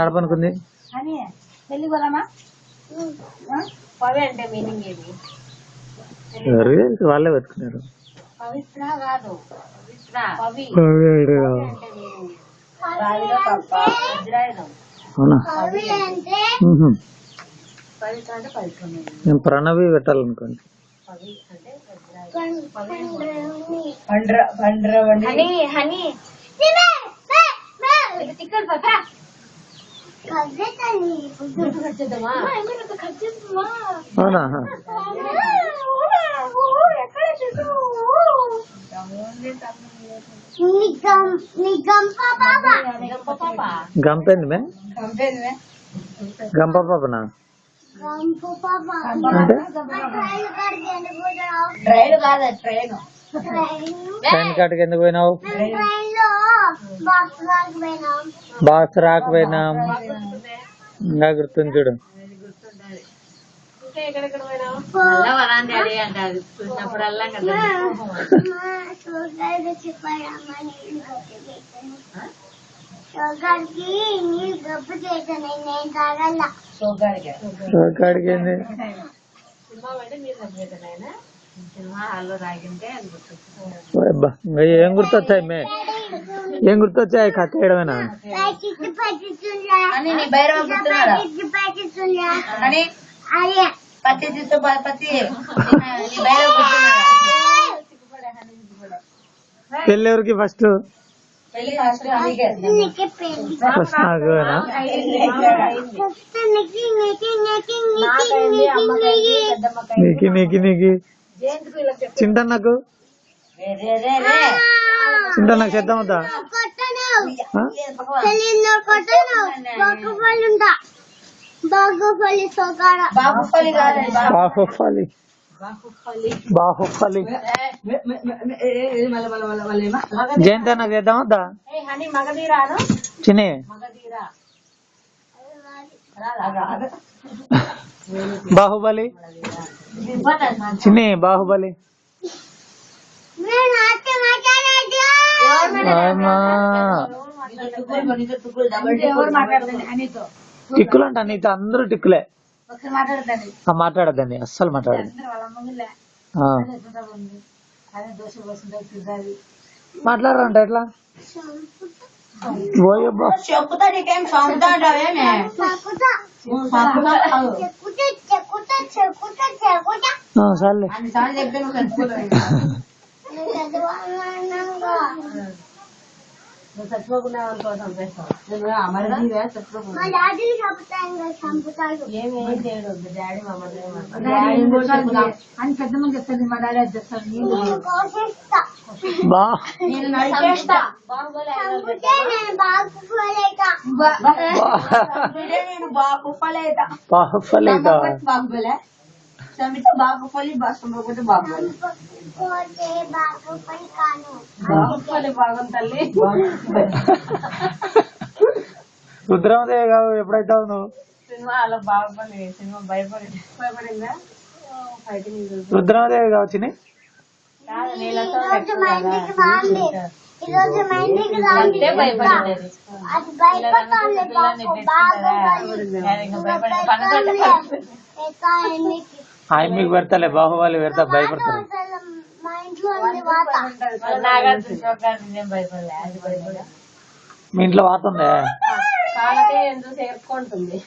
ఆడపనుకుంది అని పెళ్లి పోదామా? పవి అంటే మీనింగ్ ఏది? వాళ్ళే పెట్టుకున్నారు. పవిత్ర కాదు, పవి అంటే మీనింగ్ వజ్రాయుధం. అవునా? పవిత్ర అంటే పవిత్రమే. నేను ప్రణవి పెట్టాలనుకోండి. పవి అంటే అవునా? గంపేంది మే? గంప పాపనా? ట్రైన్ కాటికి ఎందుకు పోయినావు? బాక్స్ రాకపోయినాం. ఇంకా గుర్తుంది చూడు. ఏం గుర్తొచ్చాయి మే? ఏం గుర్తొచ్చాయి? కట్టేయడమేనా? పెళ్ళి ఎవరికి ఫస్ట్? ఫస్ట్ నాకునా? నీకి నీకి నీకి చింటన్నకు చింటన్నకు చేద్దామద్దా? బాహుఫలి జయంతి అన్న చేద్దామద్దా? చిన్ని బాహుబలి చిన్ని బాహుబలి టిక్కులు అంట. నీతో అందరూ టిక్కులే. మాట్లాడద్దండి, అస్సలు మాట్లాడదు. మాట్లాడరంట ఎట్లా? సర్లే. అని పెద్దమ్మ చెప్తుంది. మా డాడీ అది చెప్తాను. బాగుపల్లి బాగుంది. రుద్రమదేవి కాదు. ఎప్పుడైతావు నువ్వు? సినిమా అలా బాగుపల్లి సినిమా భయపడిందా? రుద్రమదేవి కావచ్చు. మీకు పెడతలే, బాహుబలి పెడతా. భయపడతారు. మీ ఇంట్లో వాతుందే? ఎందుకు చేరుకుంటుంది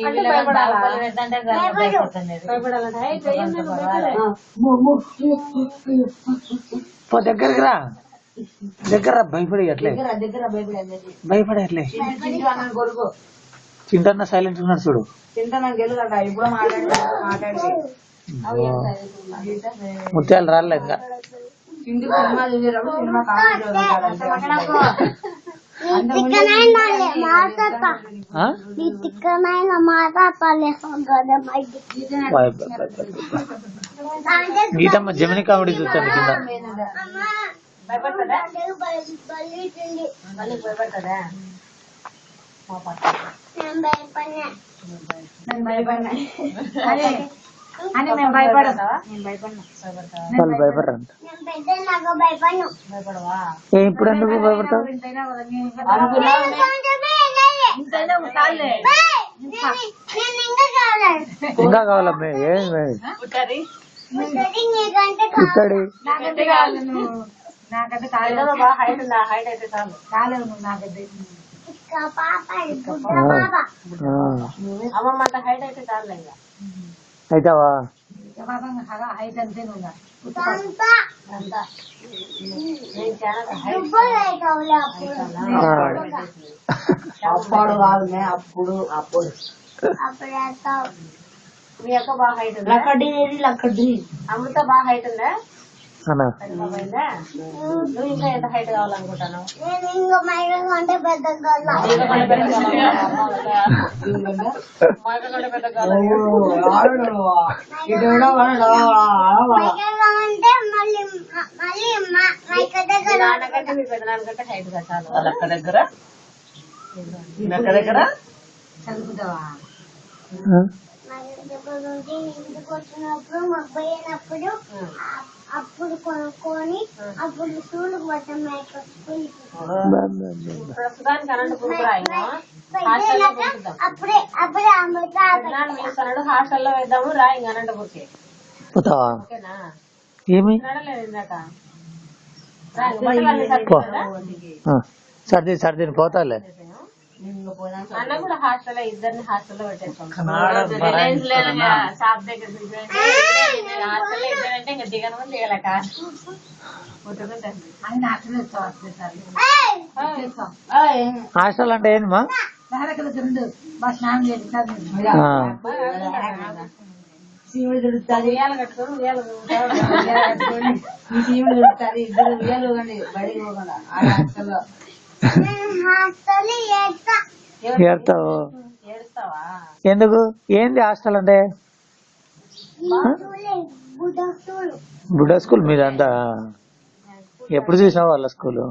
అంటే దగ్గరికి రా, దగ్గర భయపడి అట్లే భయపడట్లే. చింటన్న సైలెంట్ ఉన్నాడు చూడు. ముత్యాలు రాలే ఇంకా. గీతమ్మ జమిని కామెడీ చూస్తుంది కింద. భయపడుతుందా? నేను భయపడినా అని మేము భయపడదా నేను భయపడినా వాళ్ళు భయపడరంట. భయపడవా ఇప్పుడు ఎందుకు భయపడతావు? ఇంకా కావాలమ్మే ఏమి పుట్టడి నాకంటే కాలేదు బాగా హైట్ ఉందా హైట్ అయితే చాలు కాలేవు నువ్వు నాకైతే అమ్మమ్మ అంత హైట్ అయితే చాలు ఇంకా అవుతావా? హైట్ అంతే నువ్వు అప్పుడు కాదు అప్పుడు అప్పుడు మీ అక్క బాగా హైట్ ఉందా? లక్కడి అమృత బాగా హైట్ ఉందా? నువ్వు ఇంకా ఎంత హైట్ కావాలనుకుంటాను? నాన్నకంటే మీ పెద్దనాన్నకంటే హైట్ గా చాలు. అక్క దగ్గర చదువుకుంటావా? ఇంటికి వచ్చినప్పుడు పోయినప్పుడు అప్పుడు కొనుక్కొని అప్పుడు స్కూల్ ప్రస్తుతానికి అనంతపురం అప్పుడే అప్పుడే హాస్టల్లో వేద్దాము రా ఇంక అనంతపురికి. ఓకేనా? ఏమి సర్ది సర్దిని పోతాలే. అన్న కూడా హాస్టల్లో ఇద్దరిని హాస్టల్లో పెట్టేస్తాం. షాప్ దగ్గర హాస్టల్లో ఇద్దరంటే ఇంకా దిగను దిగలేక హాస్టల్ అంటే ఏంది మా? స్నానం చేస్తారు సీముడు దొరుకుతుంది ఉయ్యాలు కట్టుకొని ఉయ్యాలు సీముడు దొరుకుతుంది ఇద్దరు ఉయ్యాలు కానీ బడికి పోకుండా హాస్టల్లో ఏడతావు ఎందుకు? ఏంది హాస్టల్ అంటే? బుడ్డ స్కూల్ మీద అంతా ఎప్పుడు చూసావు వాళ్ళ స్కూల్?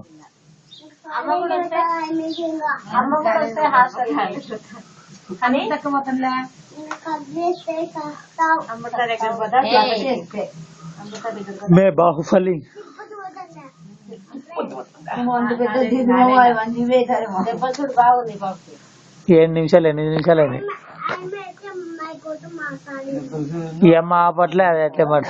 మే బాహుబలి 7 నిమిషాలు 8 నిమిషాలు అయినాయి. ఈ అమ్మ ఆపట్లే అది ఎట్లే మాట.